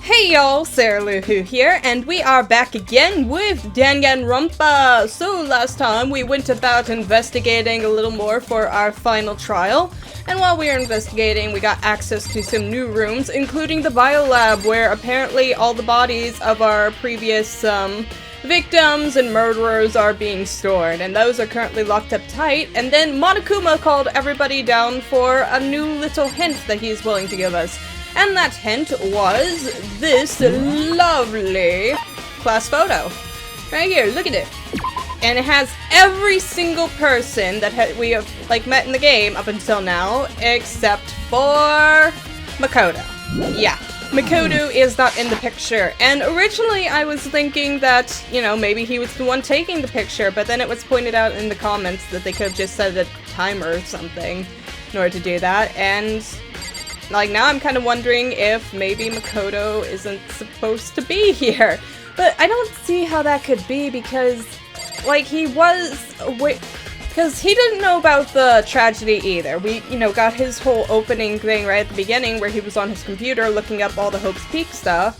Hey y'all, Sarah Luhu here, and we are back again with Danganronpa! So last time we went about investigating a little more for our final trial, and while we were investigating we got access to some new rooms, including the biolab where apparently all the bodies of our previous victims and murderers are being stored, and those are currently locked up tight, and then Monokuma called everybody down for a new little hint that he's willing to give us. And that hint was this lovely class photo. Right here, look at it. And it has every single person that we have, met in the game up until now, except for Makoto. Yeah, Makoto is not in the picture. And originally I was thinking that, maybe he was the one taking the picture, but then it was pointed out in the comments that they could have just set a timer or something in order to do that, and now I'm kind of wondering if maybe Makoto isn't supposed to be here. But I don't see how that could be because, because he didn't know about the tragedy either. We, got his whole opening thing right at the beginning where he was on his computer looking up all the Hope's Peak stuff.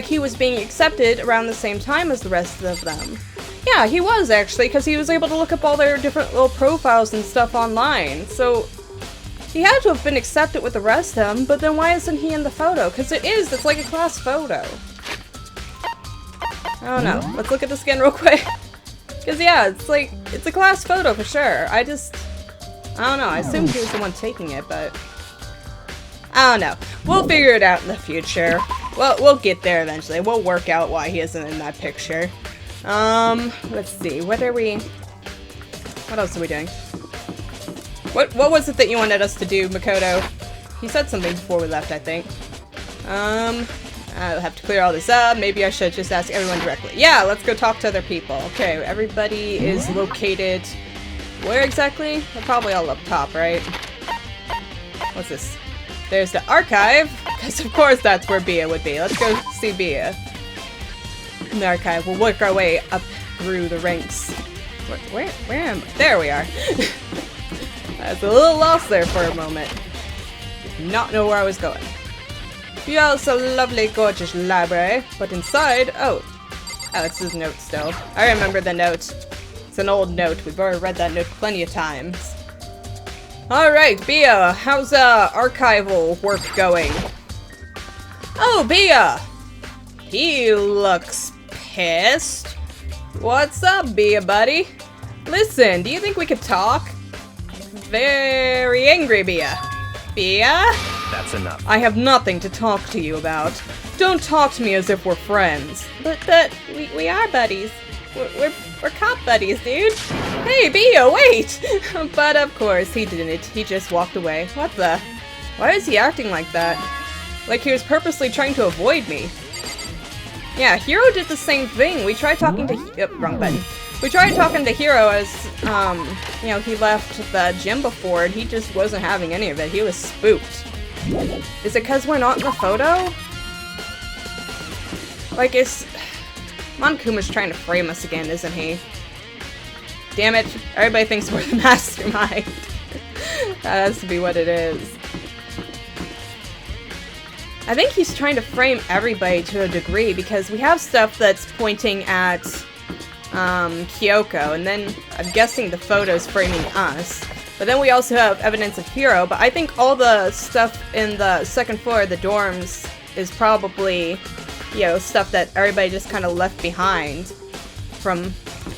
He was being accepted around the same time as the rest of them. Yeah, he was actually, because he was able to look up all their different little profiles and stuff online. So he had to have been accepted with the rest of them, but then why isn't he in the photo? Because it's like a class photo. I don't know. Let's look at the skin real quick. Because yeah, it's a class photo for sure. I don't know. I assumed he was the one taking it, but I don't know. We'll figure it out in the future. Well, we'll get there eventually. We'll work out why he isn't in that picture. Let's see. What else are we doing? What was it that you wanted us to do, Makoto? He said something before we left, I think. I'll have to clear all this up. Maybe I should just ask everyone directly. Yeah, let's go talk to other people. Okay, everybody is located where exactly? They're probably all up top, right? What's this? There's the archive, because of course that's where Bia would be. Let's go see Bia. In the archive, we'll work our way up through the ranks. Where am I? There we are. I was a little lost there for a moment. Did not know where I was going. Yeah, it's a lovely, gorgeous library, but inside, oh, it's his note still. I remember the note. It's an old note. We've already read that note plenty of times. Alright, Bia, how's archival work going? Oh, Bia! He looks pissed. What's up, Bia, buddy? Listen, do you think we could talk? Very angry, Bia. Bia? That's enough. I have nothing to talk to you about. Don't talk to me as if we're friends. But we are buddies. We're cop buddies, dude. Hey, Bia, wait! But of course, he didn't. He just walked away. What the? Why is he acting like that? Like he was purposely trying to avoid me. Yeah, Hiro did the same thing. We tried talking to... Yep, wrong button. We tried talking to Hiro as, he left the gym before, and he just wasn't having any of it. He was spooked. Is it because we're not in the photo? Monkuma's trying to frame us again, isn't he? Damn it, everybody thinks we're the mastermind. That has to be what it is. I think he's trying to frame everybody to a degree, because we have stuff that's pointing at Kyoko, and then I'm guessing the photo's framing us. But then we also have evidence of Hiro, but I think all the stuff in the second floor of the dorms is probably, stuff that everybody just kind of left behind from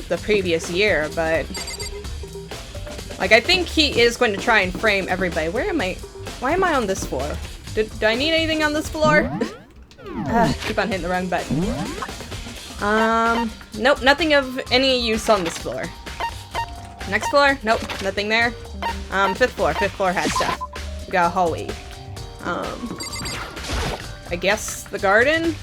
the previous year, but I think he is going to try and frame everybody. Why am I on this floor? Do I need anything on this floor? Keep on hitting the wrong button. Nope, nothing of any use on this floor. Next floor? Nope, nothing there. Fifth floor has stuff. We got a hallway. I guess the garden?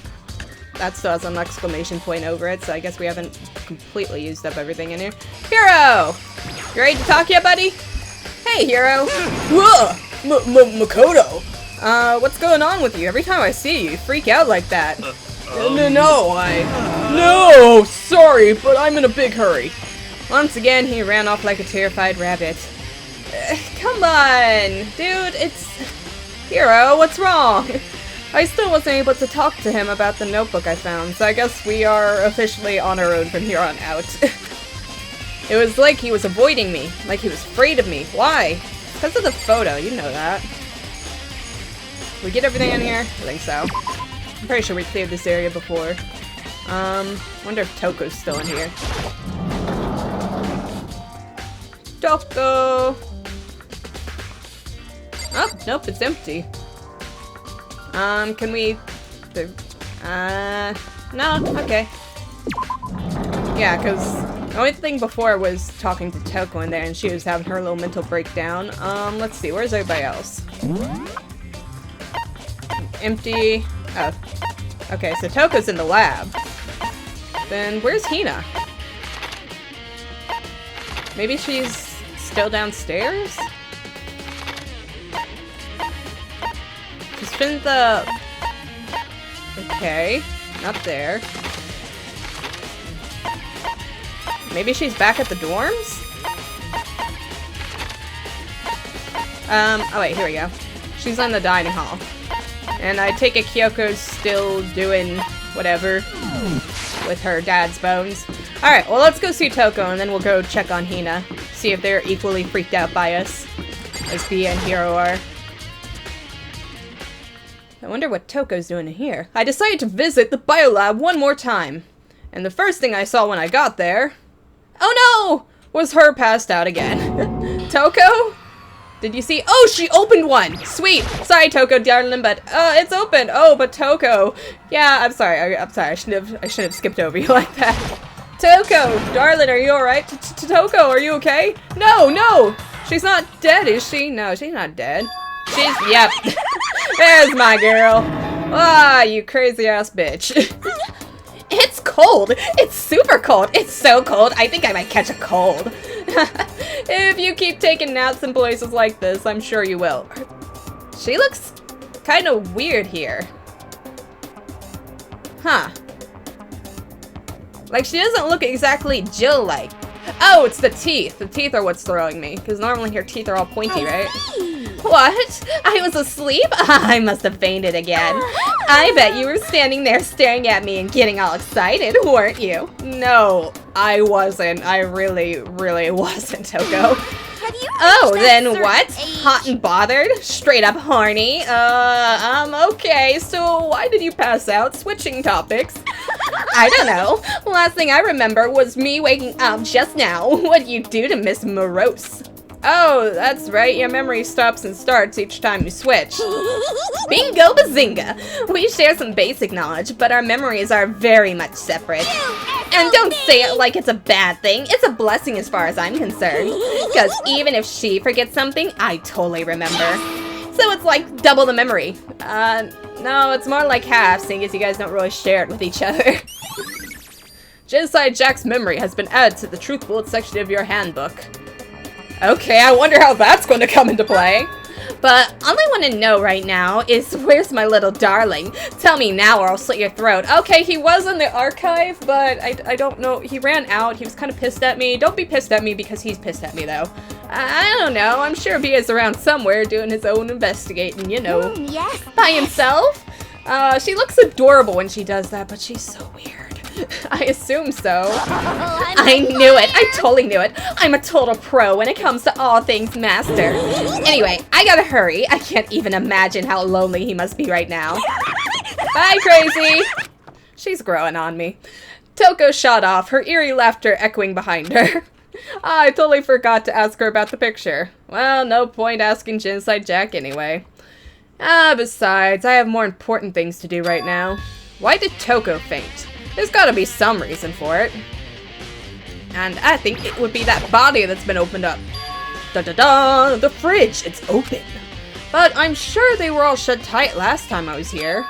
That still has an exclamation point over it, so I guess we haven't completely used up everything in here. Hiro! You ready to talk yet, buddy? Hey, Hiro! Whoa! Makoto! What's going on with you? Every time I see you, you freak out like that. No, sorry, but I'm in a big hurry. Once again, he ran off like a terrified rabbit. Come on, dude, it's... Hiro, what's wrong? I still wasn't able to talk to him about the notebook I found, so I guess we are officially on our own from here on out. It was like he was avoiding me, like he was afraid of me. Why? Because of the photo, you know that. Did we get everything in here? I think so. I'm pretty sure we cleared this area before. Wonder if Toko's still in here. Toko! Oh, nope, it's empty. Can we... no, okay. Yeah, because the only thing before was talking to Toko in there, and she was having her little mental breakdown. Let's see, where's everybody else? Empty. Oh. Okay, so Toko's in the lab. Then where's Hina? Maybe she's still downstairs? Shouldn't the... Okay, not there. Maybe she's back at the dorms? Oh wait, here we go. She's in the dining hall. And I take it Kyoko's still doing whatever with her dad's bones. Alright, well let's go see Toko and then we'll go check on Hina. See if they're equally freaked out by us as Bia and Hiro are. I wonder what Toko's doing in here. I decided to visit the biolab one more time. And the first thing I saw when I got there... Oh no! Was her passed out again. Toko? Did you see? Oh, she opened one! Sweet! Sorry, Toko, darling, but it's open. Oh, but Toko. Yeah, I'm sorry. I'm sorry. I shouldn't have skipped over you like that. Toko, darling, are you alright? Toko, are you okay? No, no! She's not dead, is she? No, she's not dead. She's... Yep. There's my girl. Ah, you crazy ass bitch. It's cold. It's super cold. It's so cold. I think I might catch a cold. If you keep taking naps in places like this, I'm sure you will. She looks kind of weird here. Huh. Like, she doesn't look exactly Jill-like. Oh, it's the teeth. The teeth are what's throwing me. Because normally her teeth are all pointy, right? What? I was asleep? I must have fainted again. I bet you were standing there staring at me and getting all excited, weren't you? No, I wasn't. I really, really wasn't, Toko. Oh, then what? Hot and bothered? Straight up horny? Okay, so why did you pass out? Switching topics. I don't know. Last thing I remember was me waking up just now. What'd you do to Miss Morose? Oh, that's right. Your memory stops and starts each time you switch. Bingo bazinga! We share some basic knowledge, but our memories are very much separate. And don't say it like it's a bad thing. It's a blessing as far as I'm concerned. Because even if she forgets something, I totally remember. So it's like double the memory. No, it's more like half, seeing as you guys don't really share it with each other. Genocide Jack's memory has been added to the truth bullet section of your handbook. Okay, I wonder how that's going to come into play. But all I want to know right now is, where's my little darling? Tell me now or I'll slit your throat. Okay, he was in the archive, but I don't know. He ran out. He was kind of pissed at me. Don't be pissed at me because he's pissed at me, though. I don't know. I'm sure Bia's around somewhere doing his own investigating, you know. Yes. By himself? She looks adorable when she does that, but she's so weird. I assume so. I knew it. I totally knew it. I'm a total pro when it comes to all things master. Anyway, I gotta hurry. I can't even imagine how lonely he must be right now. Bye, crazy. She's growing on me. Toko shot off, her eerie laughter echoing behind her. I totally forgot to ask her about the picture. Well, no point asking Genocide Jack anyway. Besides, I have more important things to do right now. Why did Toko faint? There's gotta be some reason for it. And I think it would be that body that's been opened up. Da-da-da! The fridge! It's open! But I'm sure they were all shut tight last time I was here.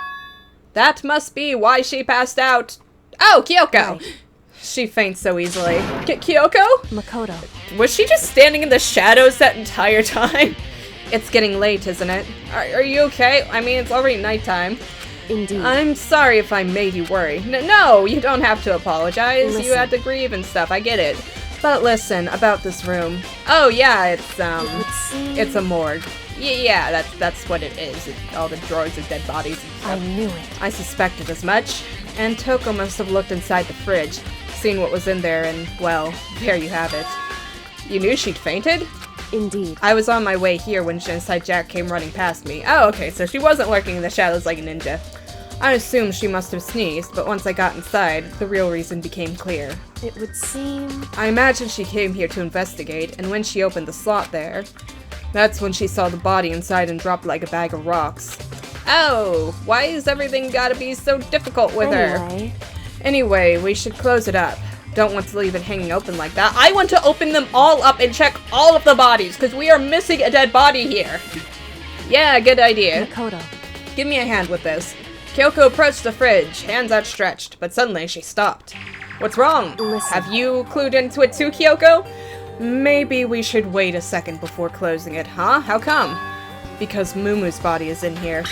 That must be why she passed out. Oh, Kyoko! Right. She faints so easily. Kyoko? Makoto. Was she just standing in the shadows that entire time? It's getting late, isn't it? Are you okay? I mean, it's already nighttime. Indeed. I'm sorry if I made you worry. No, you don't have to apologize. You Listen. had to grieve and stuff, I get it. But listen, about this room. Oh yeah, it's a morgue. Yeah, that's what it is. All the drawers of dead bodies and stuff. I knew it. I suspected as much. And Toko must have looked inside the fridge, seen what was in there, and, well, there you have it. You knew she'd fainted? Indeed. I was on my way here when Genocide Jack came running past me. Oh, okay, so she wasn't lurking in the shadows like a ninja. I assumed she must have sneezed, but once I got inside, the real reason became clear. It would seem... I imagine she came here to investigate, and when she opened the slot there, that's when she saw the body inside and dropped like a bag of rocks. Oh, why is everything gotta be so difficult with her? Anyway, we should close it up. Don't want to leave it hanging open like that. I want to open them all up and check all of the bodies, because we are missing a dead body here. Yeah, good idea. Makoto. Give me a hand with this. Kyoko approached the fridge, hands outstretched, but suddenly she stopped. What's wrong? Listen. Have you clued into it too, Kyoko? Maybe we should wait a second before closing it, huh? How come? Because Mumu's body is in here.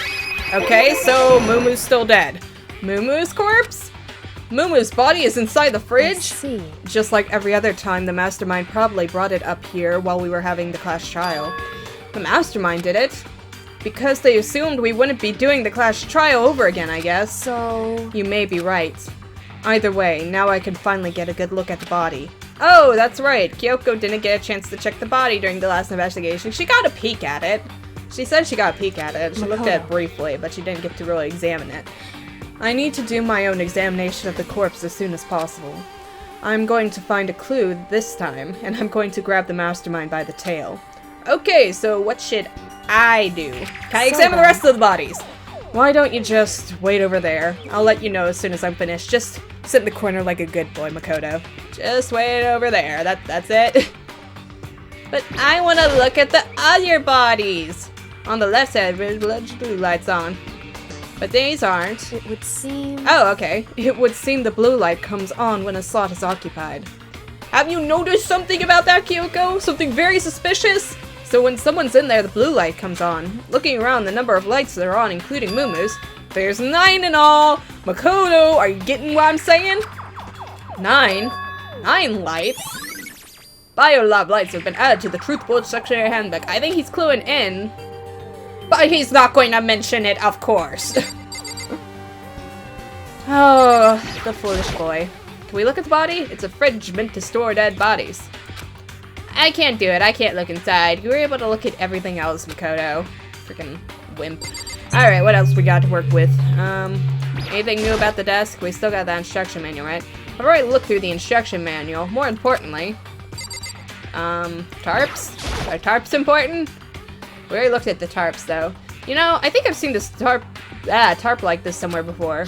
Okay, so Mumu's still dead. Mumu's corpse? Mumu's body is inside the fridge? I see. Just like every other time, the mastermind probably brought it up here while we were having the class trial. The mastermind did it? Because they assumed we wouldn't be doing the class trial over again, I guess. So... You may be right. Either way, now I can finally get a good look at the body. Oh, that's right. Kyoko didn't get a chance to check the body during the last investigation. She got a peek at it. She said she got a peek at it. She looked at it briefly, but she didn't get to really examine it. I need to do my own examination of the corpse as soon as possible. I'm going to find a clue this time, and I'm going to grab the mastermind by the tail. Okay, so what should I do? Can I examine the rest of the bodies? Why don't you just wait over there? I'll let you know as soon as I'm finished. Just sit in the corner like a good boy, Makoto. Just wait over there. That's it. But I want to look at the other bodies. On the left side, there's blue lights on. But these aren't. It would seem... Oh, okay. It would seem the blue light comes on when a slot is occupied. Have you noticed something about that, Kyoko? Something very suspicious? So when someone's in there, the blue light comes on. Looking around the number of lights that are on, including Mumu's, there's 9 in all. Makoto, are you getting what I'm saying? 9? 9 lights? Biolab lights have been added to the Truthful Secretary Handbook. I think he's cluing in. But he's not going to mention it, of course. Oh, the foolish boy. Can we look at the body? It's a fridge meant to store dead bodies. I can't do it. I can't look inside. You were able to look at everything else, Makoto. Freaking wimp. Alright, what else we got to work with? Anything new about the desk? We still got that instruction manual, right? I've already looked through the instruction manual. More importantly, tarps? Are tarps important? We already looked at the tarps, though. You know, I think I've seen this tarp like this somewhere before.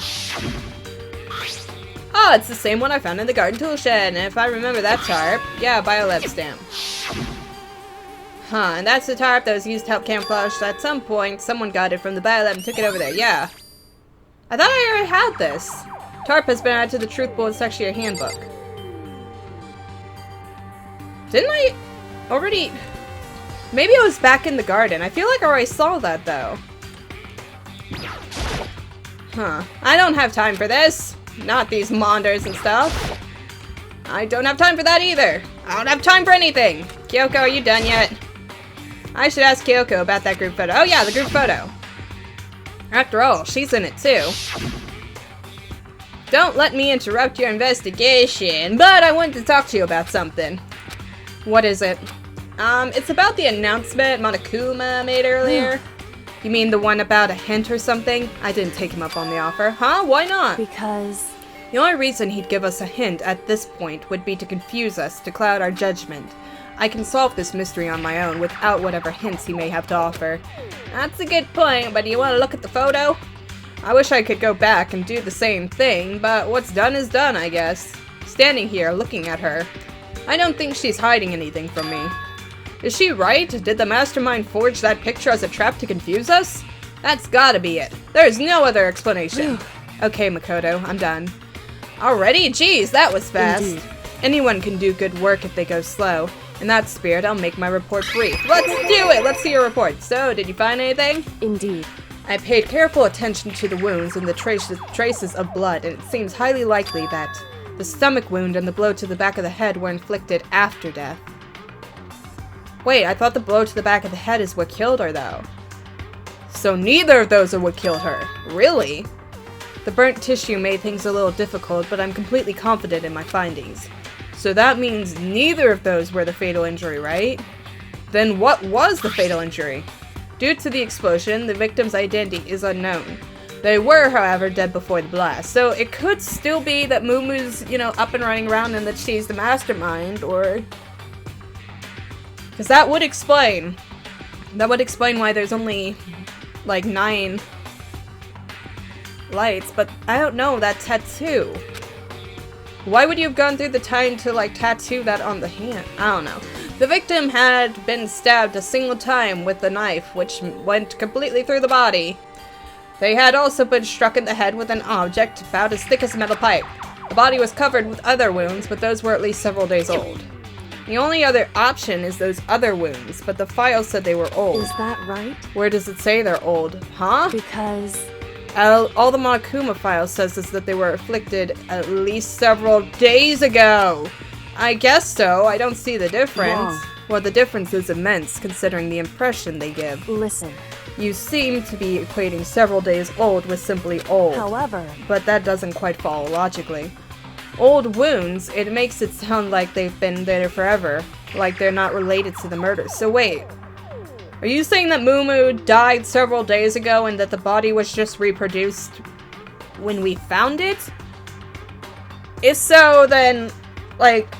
Oh, it's the same one I found in the garden tool shed, and if I remember that tarp, yeah, biolab stamp. Huh, and that's the tarp that was used to help camouflage. At some point, someone got it from the biolab and took it over there, yeah. I thought I already had this. Tarp has been added to the Truthful Secretary Handbook. Didn't I already... Maybe I was back in the garden. I feel like I already saw that, though. Huh. I don't have time for this. Not these monders and stuff. I don't have time for that either. I don't have time for anything. Kyoko, are you done yet? I should ask Kyoko about that group photo. Oh yeah, the group photo. After all, she's in it too. Don't let me interrupt your investigation, but I wanted to talk to you about something. What is it? It's about the announcement Monokuma made earlier. You mean the one about a hint or something? I didn't take him up on the offer. Huh? Why not? Because... The only reason he'd give us a hint at this point would be to confuse us, to cloud our judgment. I can solve this mystery on my own without whatever hints he may have to offer. That's a good point, but do you want to look at the photo? I wish I could go back and do the same thing, but what's done is done, I guess. Standing here, looking at her. I don't think she's hiding anything from me. Is she right? Did the mastermind forge that picture as a trap to confuse us? That's gotta be it. There's no other explanation. Okay, Makoto, I'm done. Already? Jeez, that was fast. Indeed. Anyone can do good work if they go slow. In that spirit, I'll make my report brief. Let's do it! Let's see your report. So, did you find anything? Indeed. I paid careful attention to the wounds and the traces of blood, and it seems highly likely that the stomach wound and the blow to the back of the head were inflicted after death. Wait, I thought the blow to the back of the head is what killed her, though. So neither of those are what killed her. Really? The burnt tissue made things a little difficult, but I'm completely confident in my findings. So that means neither of those were the fatal injury, right? Then what was the fatal injury? Due to the explosion, the victim's identity is unknown. They were, however, dead before the blast, so it could still be that Moomoo's, you know, up and running around and that she's the mastermind, or... Because that would explain why there's only, like, 9 lights, but I don't know, that tattoo. Why would you have gone through the time to, like, tattoo that on the hand? I don't know. The victim had been stabbed a single time with the knife, which went completely through the body. They had also been struck in the head with an object about as thick as a metal pipe. The body was covered with other wounds, but those were at least several days old. The only other option is those other wounds, but the file said they were old. Is that right? Where does it say they're old? Huh? Because... All the Monokuma file says is that they were afflicted at least several days ago. I guess so. I don't see the difference. Wrong. Well, the difference is immense, considering the impression they give. Listen. You seem to be equating several days old with simply old. However... But that doesn't quite follow logically. Old wounds, it makes it sound like they've been there forever. Like they're not related to the murders. So wait. Are you saying that Moo died several days ago and that the body was just reproduced when we found it? If so, then, like...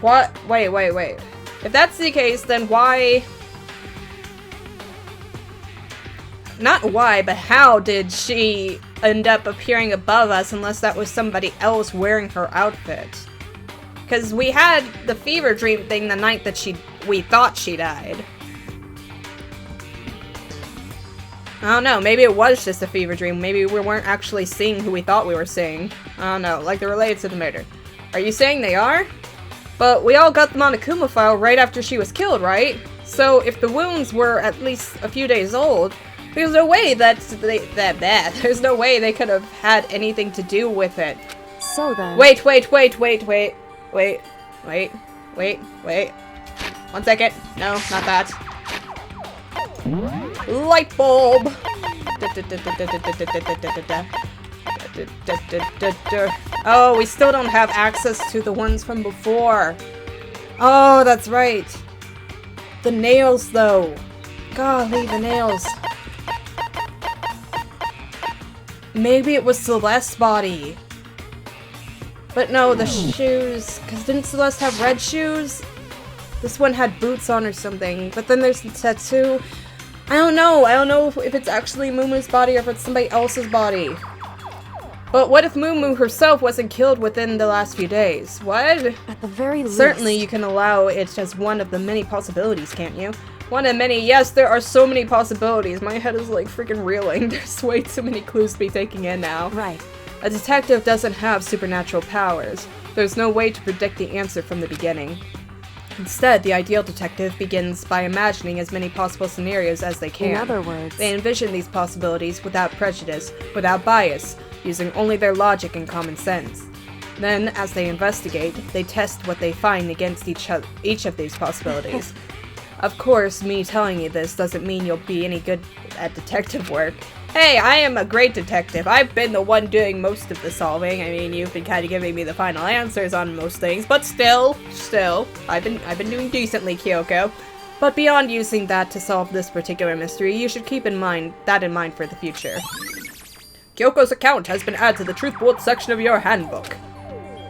What? Wait. If that's the case, then why... Not why, but how did she end up appearing above us unless that was somebody else wearing her outfit? Because we had the fever dream thing the night that we thought she died. I don't know, maybe it was just a fever dream. Maybe we weren't actually seeing who we thought we were seeing. I don't know, like they're related to the murder. Are you saying they are? But we all got the Monokuma file right after she was killed, right? So if the wounds were at least a few days old, there's no way there's no way they could have had anything to do with it. So then... Wait. 1 second. No, not that. Light bulb! Oh, we still don't have access to the ones from before. Oh, that's right. The nails, though. Golly, the nails. Maybe it was Celeste's body. But no, the shoes. Because didn't Celeste have red shoes? This one had boots on or something. But then there's the tattoo. I don't know. I don't know if it's actually Moomoo's body or if it's somebody else's body. But what if Moo herself wasn't killed within the last few days? What? At the very least... Certainly you can allow it as one of the many possibilities, can't you? One of many. Yes, there are so many possibilities. My head is like freaking reeling. There's way too many clues to be taking in now. Right. A detective doesn't have supernatural powers. There's no way to predict the answer from the beginning. Instead, the ideal detective begins by imagining as many possible scenarios as they can. In other words... They envision these possibilities without prejudice, without bias, using only their logic and common sense. Then, as they investigate, they test what they find against each of these possibilities. Of course, me telling you this doesn't mean you'll be any good at detective work. Hey, I am a great detective. I've been the one doing most of the solving. I mean, you've been kind of giving me the final answers on most things, but still, I've been doing decently, Kyoko. But beyond using that to solve this particular mystery, you should keep that in mind for the future. Kyoko's account has been added to the Truth Bullet section of your handbook.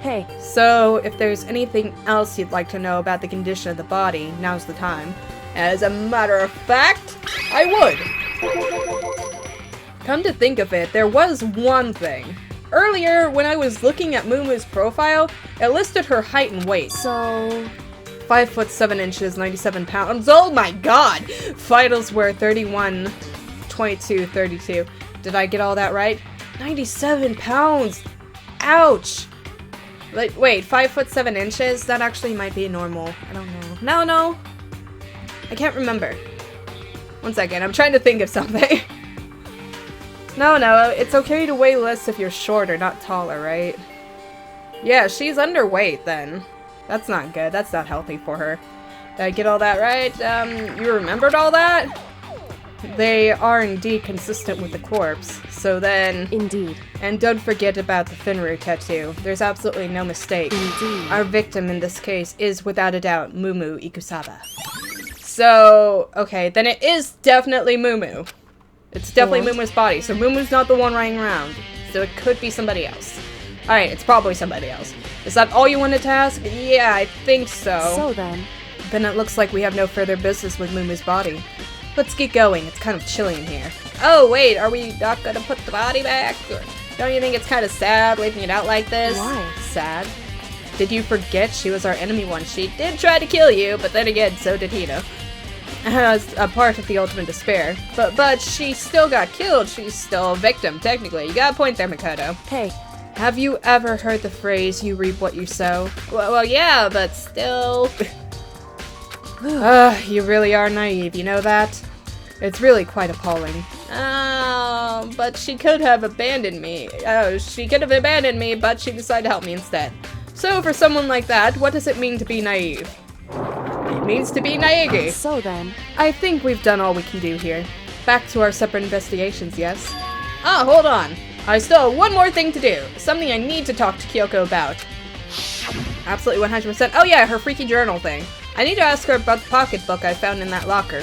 Hey. So, if there's anything else you'd like to know about the condition of the body, now's the time. As a matter of fact, I would. Come to think of it, there was one thing. Earlier, when I was looking at Moomoo's profile, it listed her height and weight. So... 5 foot 7 inches, 97 pounds. Oh my god! Vitals were 31, 22, 32. Did I get all that right? 97 pounds! Ouch! Like, wait, 5 foot 7 inches? That actually might be normal. I don't know. No. I can't remember. 1 second, I'm trying to think of something. No, it's okay to weigh less if you're shorter, not taller, right? Yeah, she's underweight then. That's not good. That's not healthy for her. Did I get all that right? You remembered all that? They are indeed consistent with the corpse, so then... Indeed. And don't forget about the Finru tattoo. There's absolutely no mistake. Indeed. Our victim in this case is without a doubt Mumu Ikusaba. So, okay, then it is definitely Mumu. It's definitely Mumu's body, so Mumu's not the one running around. So it could be somebody else. Alright, it's probably somebody else. Is that all you wanted to ask? Yeah, I think so. So then. Then it looks like we have no further business with Mumu's body. Let's get going. It's kind of chilly in here. Oh, wait, are we not gonna put the body back? Or don't you think it's kind of sad leaving it out like this? Why? Sad? Did you forget she was our enemy once? She did try to kill you, but then again, so did Hina. As a part of the ultimate despair. But she still got killed. She's still a victim, technically. You got a point there, Makoto. Hey. Have you ever heard the phrase, you reap what you sow? Well, yeah, but still... you really are naive, you know that? It's really quite appalling. Oh, but she could have abandoned me. Oh, she could have abandoned me, but she decided to help me instead. So for someone like that, what does it mean to be naive? It means to be Naegi. So then. I think we've done all we can do here. Back to our separate investigations, yes? Ah, hold on. I still have one more thing to do. Something I need to talk to Kyoko about. Absolutely 100%. Oh yeah, her freaky journal thing. I need to ask her about the pocketbook I found in that locker.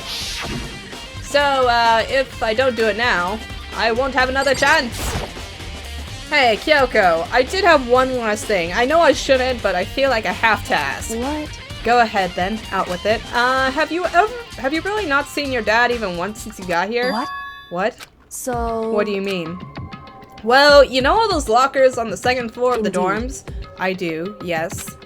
So, if I don't do it now, I won't have another chance. Hey, Kyoko, I did have one last thing. I know I shouldn't, but I feel like I have to ask. What? Go ahead then, out with it. Have you really not seen your dad even once since you got here? What? What? So... What do you mean? Well, you know all those lockers on the second floor of the Indeed. dorms? I do, yes.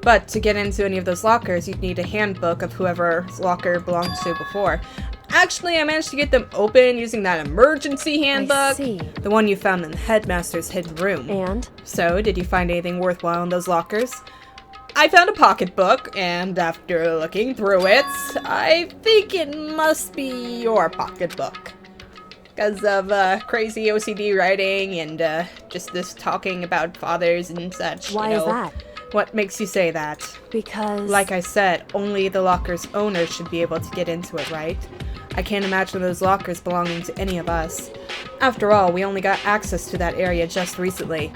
But to get into any of those lockers, you'd need a handbook of whoever's locker belonged to before. Actually, I managed to get them open using that emergency handbook. I see. The one you found in the headmaster's hidden room. And? So, did you find anything worthwhile in those lockers? I found a pocketbook, and after looking through it, I think it must be your pocketbook. Because of crazy OCD writing and just this talking about fathers and such. Why is that? What makes you say that? Because... Like I said, only the locker's owner should be able to get into it, right? I can't imagine those lockers belonging to any of us. After all, we only got access to that area just recently.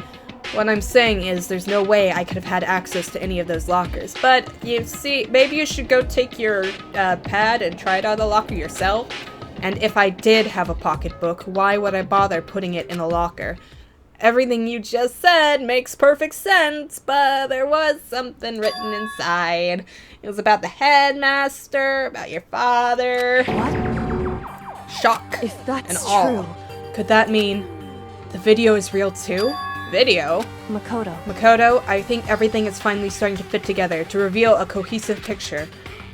What I'm saying is there's no way I could have had access to any of those lockers. But, you see, maybe you should go take your pad and try it out of the locker yourself. And if I did have a pocketbook, why would I bother putting it in a locker? Everything you just said makes perfect sense, but there was something written inside. It was about the headmaster, about your father. What? Shock. If that's and all. true... Could that mean the video is real too? Video? Makoto, I think everything is finally starting to fit together to reveal a cohesive picture.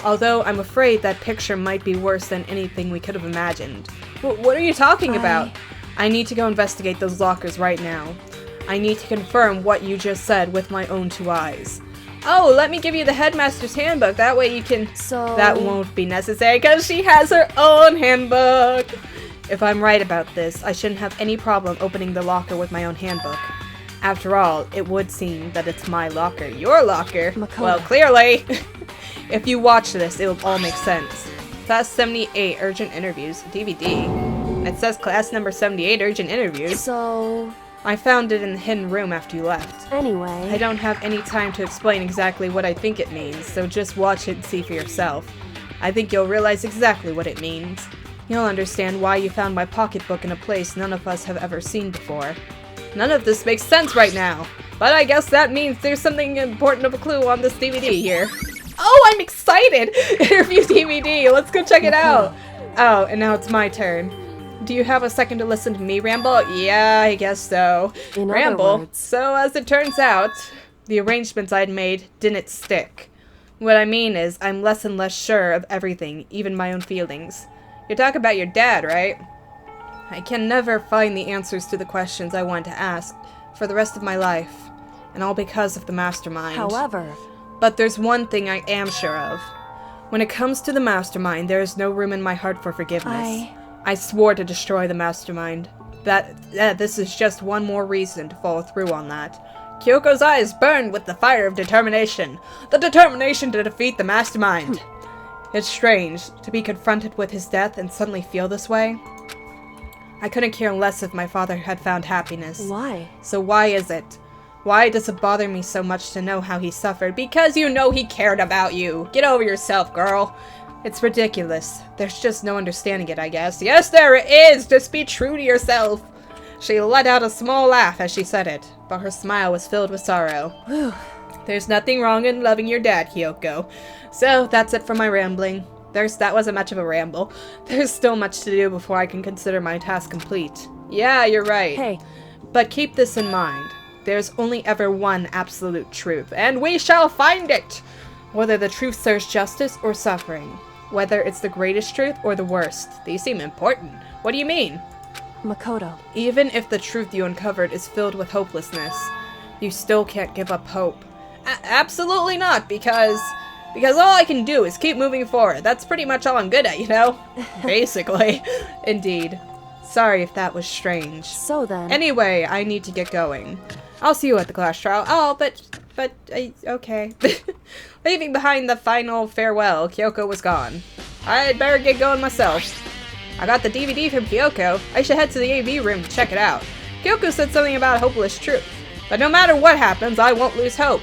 Although I'm afraid that picture might be worse than anything we could have imagined. What are you talking about? I need to go investigate those lockers right now. I need to confirm what you just said with my own two eyes. Oh, let me give you the headmaster's handbook. That way you can... So... That won't be necessary because she has her own handbook. If I'm right about this, I shouldn't have any problem opening the locker with my own handbook. After all, it would seem that it's my locker. Your locker? Makoto. Well, clearly. If you watch this, it'll all make sense. Class 78 Urgent Interviews DVD. It says class number 78 Urgent Interviews. So... I found it in the hidden room after you left. Anyway... I don't have any time to explain exactly what I think it means, so just watch it and see for yourself. I think you'll realize exactly what it means. You'll understand why you found my pocketbook in a place none of us have ever seen before. None of this makes sense right now, but I guess that means there's something important of a clue on this DVD here. Oh, I'm excited! Interview DVD, let's go check it out! Oh, and now it's my turn. Do you have a second to listen to me ramble? Yeah, I guess so. In Ramble. other words... So as it turns out, the arrangements I'd made didn't stick. What I mean is, I'm less and less sure of everything, even my own feelings. You're talking about your dad, right? I can never find the answers to the questions I want to ask for the rest of my life, and all because of the mastermind. However... But there's one thing I am sure of. When it comes to the mastermind, there is no room in my heart for forgiveness. I swore to destroy the mastermind. This is just one more reason to follow through on that. Kyoko's eyes burned with the fire of determination. The determination to defeat the mastermind. It's strange to be confronted with his death and suddenly feel this way. I couldn't care less if my father had found happiness. Why? So why is it? Why does it bother me so much to know how he suffered? Because you know he cared about you. Get over yourself, girl. It's ridiculous. There's just no understanding it, I guess. Yes, there is! Just be true to yourself. She let out a small laugh as she said it, but her smile was filled with sorrow. Whew. There's nothing wrong in loving your dad, Kyoko. So, that's it for my rambling. That wasn't much of a ramble. There's still much to do before I can consider my task complete. Yeah, you're right. Hey. But keep this in mind. There's only ever one absolute truth, and we shall find it! Whether the truth serves justice or suffering. Whether it's the greatest truth or the worst. These seem important. What do you mean? Makoto. Even if the truth you uncovered is filled with hopelessness, you still can't give up hope. Absolutely not, because all I can do is keep moving forward. That's pretty much all I'm good at, you know? Basically. Indeed. Sorry if that was strange. So then. Anyway, I need to get going. I'll see you at the class trial. Oh, okay. Leaving behind the final farewell, Kyoko was gone. I'd better get going myself. I got the DVD from Kyoko. I should head to the AV room to check it out. Kyoko said something about a hopeless truth. But no matter what happens, I won't lose hope.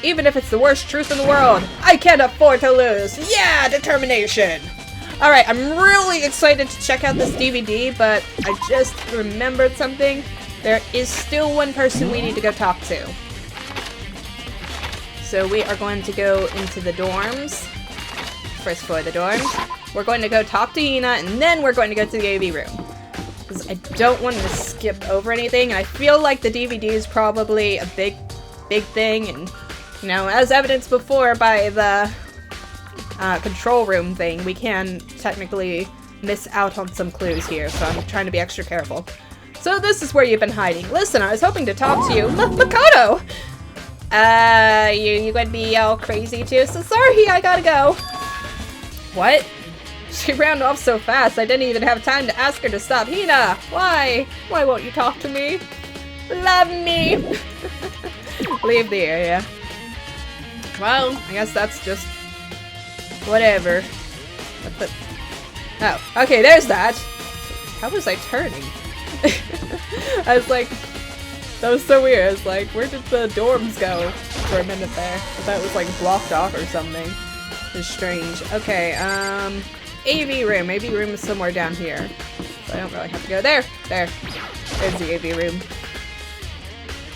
Even if it's the worst truth in the world, I can't afford to lose. Yeah, determination. Alright, I'm really excited to check out this DVD, but I just remembered something. There is still one person we need to go talk to. So we are going to go into the dorms. First floor of the dorms. We're going to go talk to Hina, and then we're going to go to the AV room. Because I don't want to skip over anything, and I feel like the DVD is probably a big thing, and, you know, as evidenced before by the control room thing, we can technically miss out on some clues here, so I'm trying to be extra careful. So this is where you've been hiding. Listen, I was hoping to talk to you. Makoto! You gonna be all crazy too? So sorry, I gotta go. What? She ran off so fast, I didn't even have time to ask her to stop. Hina, why? Why won't you talk to me? Love me! Leave the area. Well, I guess that's just... whatever. Oh, okay, there's that. How was I turning? I was like... that was so weird. I was like, where did the dorms go for a minute there? I thought it was like blocked off or something. It was strange. Okay, AV room. AV room is somewhere down here. So I don't really have to go there. There. There's the AV room.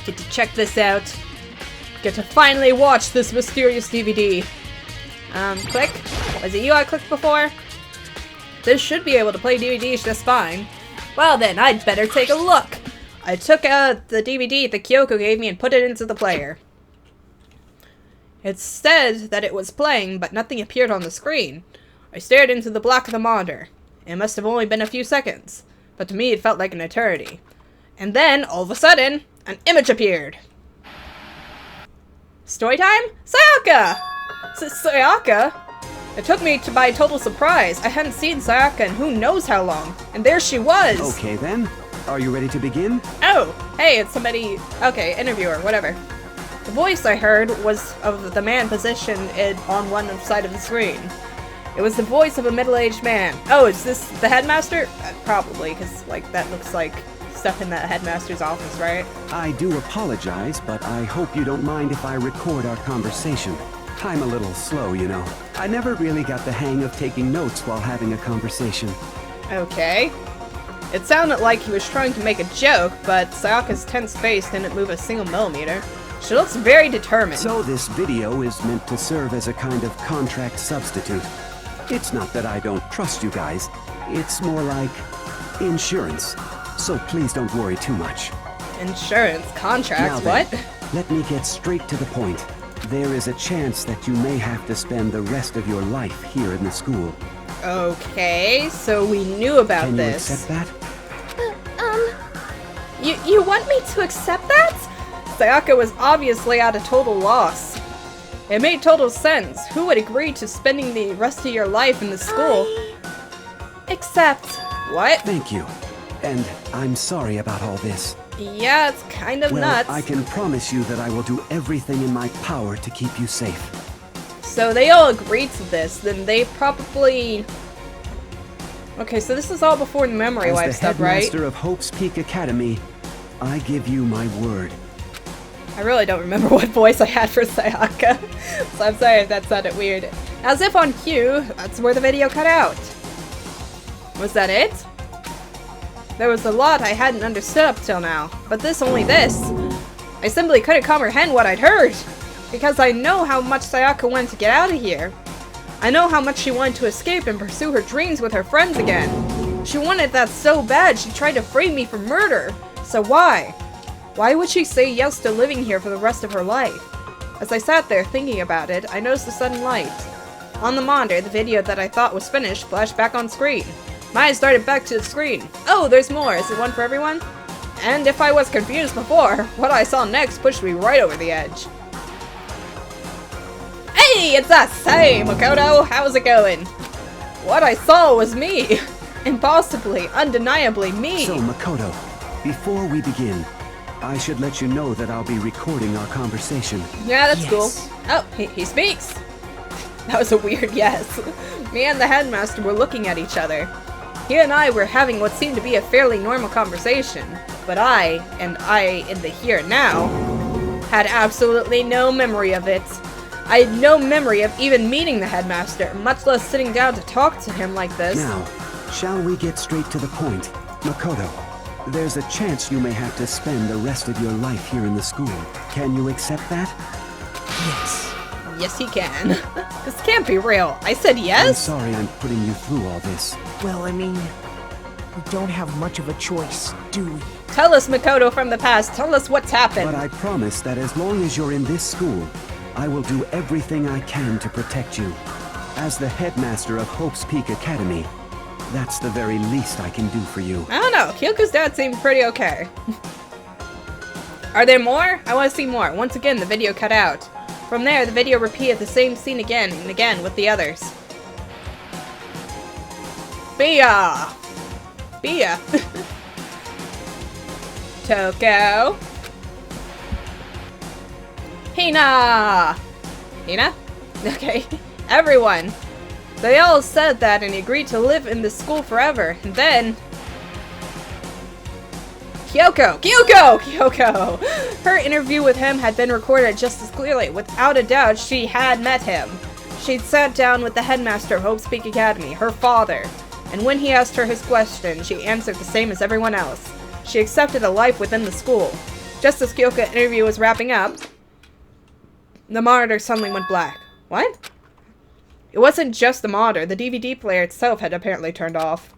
Get to check this out. Get to finally watch this mysterious DVD. Click. Was it you I clicked before? This should be able to play DVDs just fine. Well then, I'd better take a look. I took out the DVD that Kyoko gave me and put it into the player. It said that it was playing, but nothing appeared on the screen. I stared into the black of the monitor. It must have only been a few seconds, but to me it felt like an eternity. And then, all of a sudden, an image appeared. Story time? Sayaka! Sayaka? It took me by total surprise. I hadn't seen Sayaka in who knows how long. And there she was! Okay then. Are you ready to begin? Oh! Hey, it's somebody... okay, interviewer, whatever. The voice I heard was of the man positioned on one side of the screen. It was the voice of a middle-aged man. Oh, is this the headmaster? Probably, because, like, that looks like stuff in the headmaster's office, right? I do apologize, but I hope you don't mind if I record our conversation. I'm a little slow, you know. I never really got the hang of taking notes while having a conversation. Okay. It sounded like he was trying to make a joke, but Sayaka's tense face didn't move a single millimeter. She looks very determined. So this video is meant to serve as a kind of contract substitute. It's not that I don't trust you guys. It's more like insurance. So please don't worry too much. Insurance? Contracts? Now what? Then, let me get straight to the point. There is a chance that you may have to spend the rest of your life here in the school. Okay, so we knew about Can this. you accept that? You want me to accept that? Sayaka was obviously at a total loss. It made total sense. Who would agree to spending the rest of your life in the school? Accept. What? Thank you. And I'm sorry about all this. Yeah, it's kind of Well, nuts. I can promise you that I will do everything in my power to keep you safe. So they all agreed to this, then they probably... Okay, so this is all before the memory wipe stuff, right? As the headmaster of Hope's Peak Academy, I give you my word. I really don't remember what voice I had for Sayaka, so I'm sorry if that sounded weird. As if on cue, that's where the video cut out. Was that it? There was a lot I hadn't understood up till now, but only this. I simply couldn't comprehend what I'd heard, because I know how much Sayaka wanted to get out of here. I know how much she wanted to escape and pursue her dreams with her friends again. She wanted that so bad she tried to free me from murder. So why? Why would she say yes to living here for the rest of her life? As I sat there thinking about it, I noticed a sudden light. On the monitor, the video that I thought was finished flashed back on screen. My eyes started back to the screen. Oh, there's more. Is it one for everyone? And if I was confused before, what I saw next pushed me right over the edge. Hey, it's us! Hey, Makoto! How's it going? What I saw was me! Impossibly, undeniably me! So, Makoto, before we begin, I should let you know that I'll be recording our conversation. Yeah, that's cool. Oh, he speaks! That was a weird yes. Me and the headmaster were looking at each other. He and I were having what seemed to be a fairly normal conversation, but I in the here and now, had absolutely no memory of it. I had no memory of even meeting the headmaster, much less sitting down to talk to him like this. Now, shall we get straight to the point? Makoto, there's a chance you may have to spend the rest of your life here in the school. Can you accept that? Yes. Yes, he can. This can't be real. I said I'm yes? sorry I'm putting you through all this. Well, I mean, we don't have much of a choice, do we? Tell us, Makoto from the past. Tell us what's happened. But I promise that as long as you're in this school, I will do everything I can to protect you. As the headmaster of Hope's Peak Academy, that's the very least I can do for you. I don't know. Kyoko's dad seemed pretty okay. Are there more? I want to see more. Once again, the video cut out. From there, the video repeated the same scene again and again with the others. Bia! Bia! Toko! Hina! Hina? Okay. Everyone. They all said that and agreed to live in this school forever. And then... Kyoko! Kyoko! Kyoko! Her interview with him had been recorded just as clearly. Without a doubt, she had met him. She'd sat down with the headmaster of Hope's Peak Academy, her father. And when he asked her his question, she answered the same as everyone else. She accepted a life within the school. Just as Kyoko's interview was wrapping up, the monitor suddenly went black. What? It wasn't just the monitor. The DVD player itself had apparently turned off.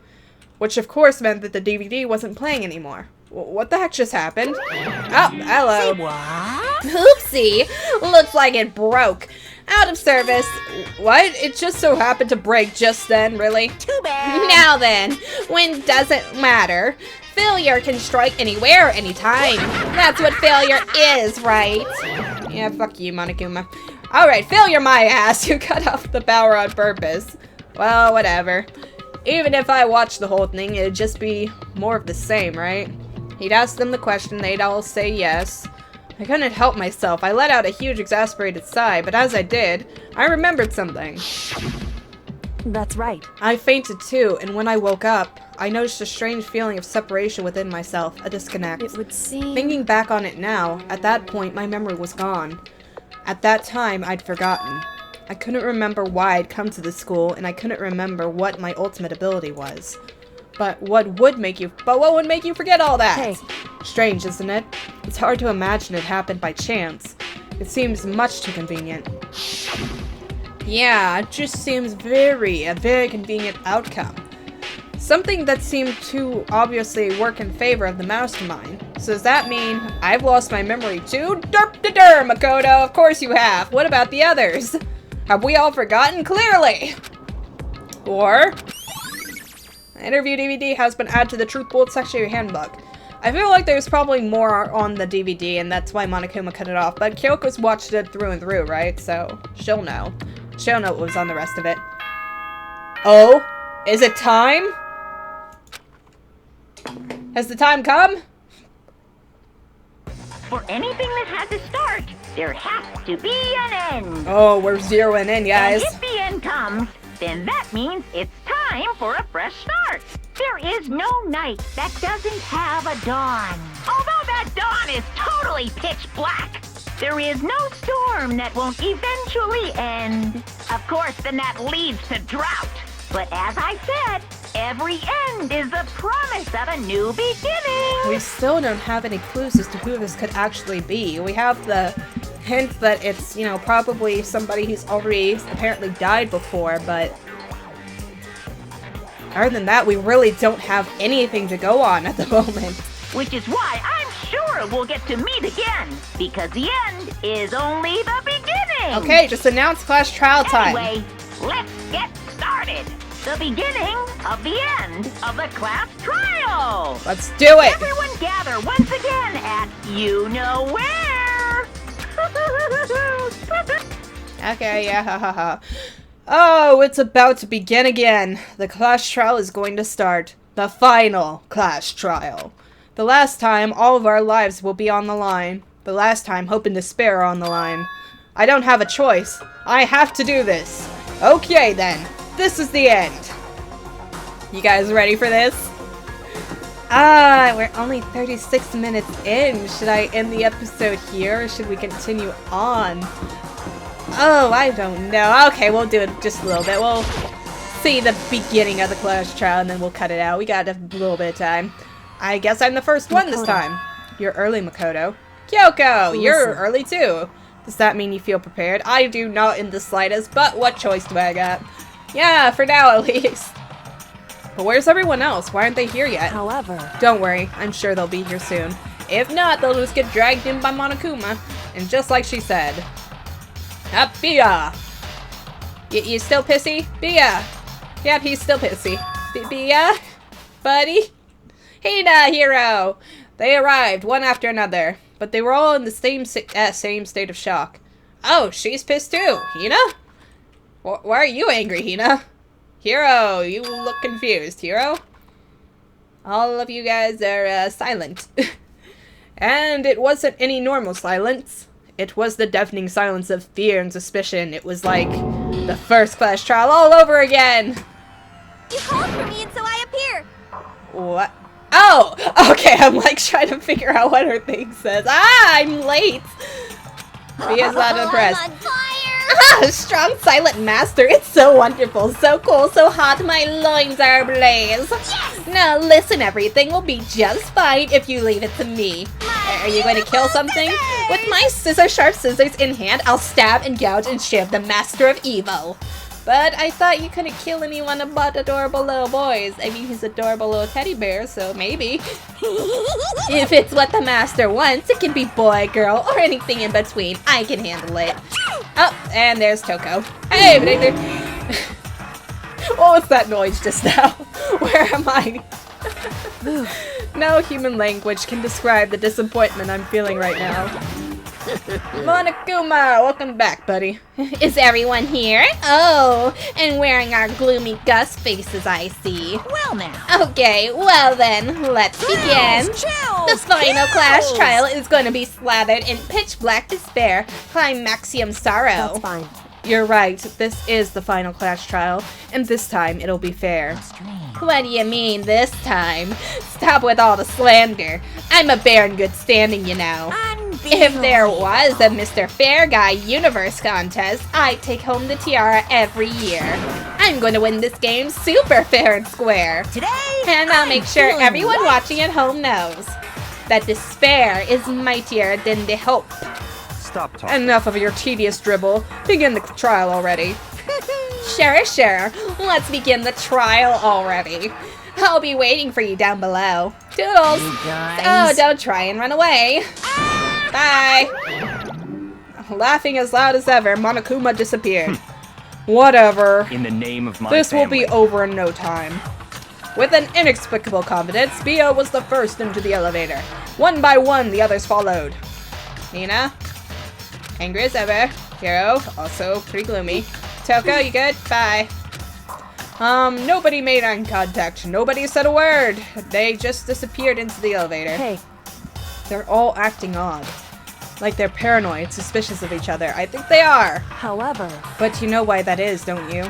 Which of course meant that the DVD wasn't playing anymore. What the heck just happened? Oh, hello. Say what? Oopsie. Looks like it broke. Out of service. What? It just so happened to break just then, really? Too bad. Now then, when doesn't matter. Failure can strike anywhere, anytime. That's what failure is, right? Yeah, fuck you, Monokuma. Alright, failure my ass. You cut off the power on purpose. Well, whatever. Even if I watched the whole thing, it'd just be more of the same, right? He'd ask them the question, they'd all say yes. I couldn't help myself. I let out a huge exasperated sigh, but as I did, I remembered something. That's right. I fainted too, and when I woke up, I noticed a strange feeling of separation within myself, a disconnect. It would seem... Thinking back on it now, at that point my memory was gone. At that time, I'd forgotten. I couldn't remember why I'd come to this school, and I couldn't remember what my ultimate ability was. But what would make you forget all that? Hey. Strange, isn't it? It's hard to imagine it happened by chance. It seems much too convenient. Yeah, it just seems a very convenient outcome. Something that seemed to obviously work in favor of the mastermind. So does that mean I've lost my memory too? Derp-de-der, Makoto, of course you have. What about the others? Have we all forgotten? Clearly! Or... the interview DVD has been added to the Truth Bold section of your handbook. I feel like there's probably more on the DVD, and that's why Monokuma cut it off. But Kyoko's watched it through and through, right? So, she'll know. She'll know what was on the rest of it. Oh? Is it time? Has the time come? For anything that has a start, there has to be an end. Oh, we're zeroing in, guys. And if the end comes, then that means it's time for a fresh start. There is no night that doesn't have a dawn. Although that dawn is totally pitch black, there is no storm that won't eventually end. Of course, then that leads to drought. But as I said, every end is a promise of a new beginning. We still don't have any clues as to who this could actually be. We have the hint that it's, you know, probably somebody who's already apparently died before, but other than that, we really don't have anything to go on at the moment. Which is why I'm sure we'll get to meet again, because the end is only the beginning. Okay, just announce class trial time. Anyway, let's get started. The beginning of the end of the class trial. Let's do it. Everyone gather once again at you know where. Okay, yeah, hahaha. Oh, it's about to begin again. The class trial is going to start. The final class trial. The last time, all of our lives will be on the line. The last time, hope and despair are on the line. I don't have a choice. I have to do this. Okay, then. This is the end. You guys ready for this? We're only 36 minutes in. Should I end the episode here, or should we continue on? Oh, I don't know. Okay, we'll do it just a little bit. We'll see the beginning of the class trial, and then we'll cut it out. We got a little bit of time. I guess I'm the first one this time. You're early, Makoto. Kyoko, you're early too. Does that mean you feel prepared? I do not in the slightest, but what choice do I got? Yeah, for now at least. But where's everyone else? Why aren't they here yet? However, Don't worry, I'm sure they'll be here soon. If not, they'll just get dragged in by Monokuma. And just like she said. Bia! You still pissy? Bia! Yep, he's still pissy. Bia? Buddy? Hina, Hero! They arrived, one after another. But they were all in the same state of shock. Oh, she's pissed too. Hina? Why are you angry, Hina? Hero, you look confused. Hero? All of you guys are silent. And it wasn't any normal silence. It was the deafening silence of fear and suspicion. It was like the first class trial all over again. You called for me and so I appear. What? Oh! Okay, I'm like trying to figure out what her thing says. I'm late! Bia's not impressed. I'm on fire! Strong silent master. It's so wonderful, so cool, so hot. My loins are ablaze. Yes! Now listen, everything will be just fine if you leave it to me. Are you going to kill something? With my sharp scissors in hand, I'll stab and gouge and shiv the master of evil. But I thought you couldn't kill anyone but adorable little boys. I mean, he's adorable little teddy bear, so maybe. If it's what the master wants, it can be boy, girl, or anything in between. I can handle it. Oh, and there's Toko. Hey, what was that noise just now? Where am I? No human language can describe the disappointment I'm feeling right now. Monokuma, welcome back, buddy. Is everyone here? Oh, and wearing our gloomy Gus faces, I see. well now. Okay, well then, let's begin. The final class trial is going to be slathered in pitch black despair, climaxium sorrow. That's fine. You're right, this is the final class trial, and this time it'll be fair. What do you mean, this time? Stop with all the slander. I'm a bear in good standing, you know. If there was a Mr. Fair Guy Universe contest, I'd take home the tiara every year. I'm going to win this game super fair and square. Today, And I'll make sure feeling everyone right. watching at home knows that despair is mightier than the hope. Stop talking. Enough of your tedious dribble. Begin the trial already. Sure. Let's begin the trial already. I'll be waiting for you down below. Toodles! You Oh, guys. don't try and run away. Bye! Laughing as loud as ever, Monokuma disappeared. Whatever. In the name of my This will family. be over in no time. With an inexplicable confidence, Bia was the first into the elevator. One by one, the others followed. Nina? Angry as ever. Hero, also pretty gloomy. Toko, you good? Bye. Nobody made eye contact. Nobody said a word. They just disappeared into the elevator. Hey, They're all acting odd. Like they're paranoid, suspicious of each other. I think they are. However... But you know why that is, don't you?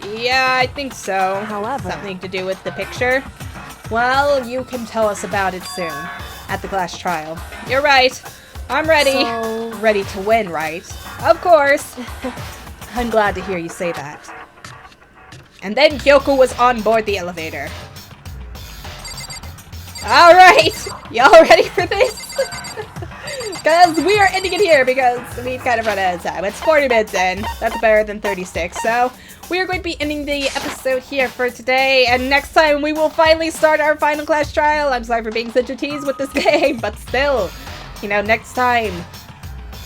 Yeah, I think so. However... Something to do with the picture? Well, you can tell us about it soon. At the class trial. You're right. I'm ready. So... Ready to win, right? Of course. I'm glad to hear you say that. And then Kyoko was on board the elevator. Alright! Y'all ready for this? Because we are ending it here because we've kind of run out of time. It's 40 minutes in. That's better than 36. So we are going to be ending the episode here for today. And next time we will finally start our final class trial. I'm sorry for being such a tease with this game. But still, you know, next time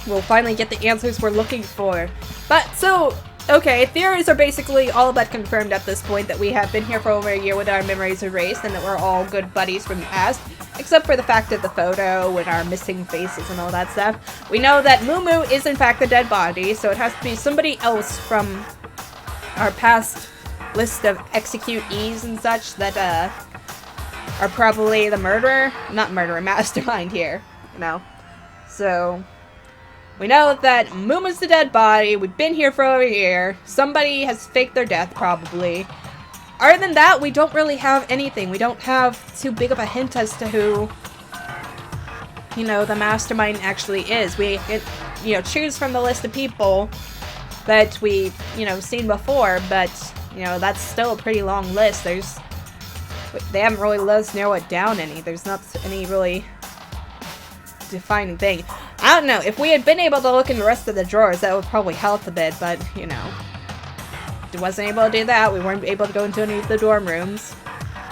we'll finally get the answers we're looking for. But so... Okay, theories are basically all but confirmed at this point that we have been here for over a year with our memories erased and that we're all good buddies from the past, except for the fact of the photo and our missing faces and all that stuff. We know that Moo is in fact a dead body, so it has to be somebody else from our past list of executees and such that are probably the murderer, not murderer, mastermind here, you know. So... we know that Mooma's the dead body, we've been here for over a year, somebody has faked their death probably. Other than that, we don't really have anything. We don't have too big of a hint as to who, you know, the mastermind actually is. We can, you know, choose from the list of people that we've, you know, seen before, but, you know, that's still a pretty long list. They haven't really let us narrow it down any. There's not any really defining thing. I don't know, if we had been able to look in the rest of the drawers, that would probably help a bit, but, you know. We wasn't able to do that, we weren't able to go into any of the dorm rooms.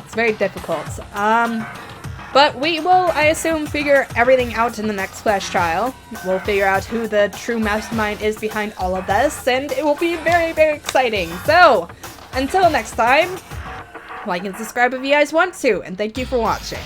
It's very difficult. But we will, I assume, figure everything out in the next class trial. We'll figure out who the true mastermind is behind all of this, and it will be very, very exciting. So, until next time, like and subscribe if you guys want to, and thank you for watching.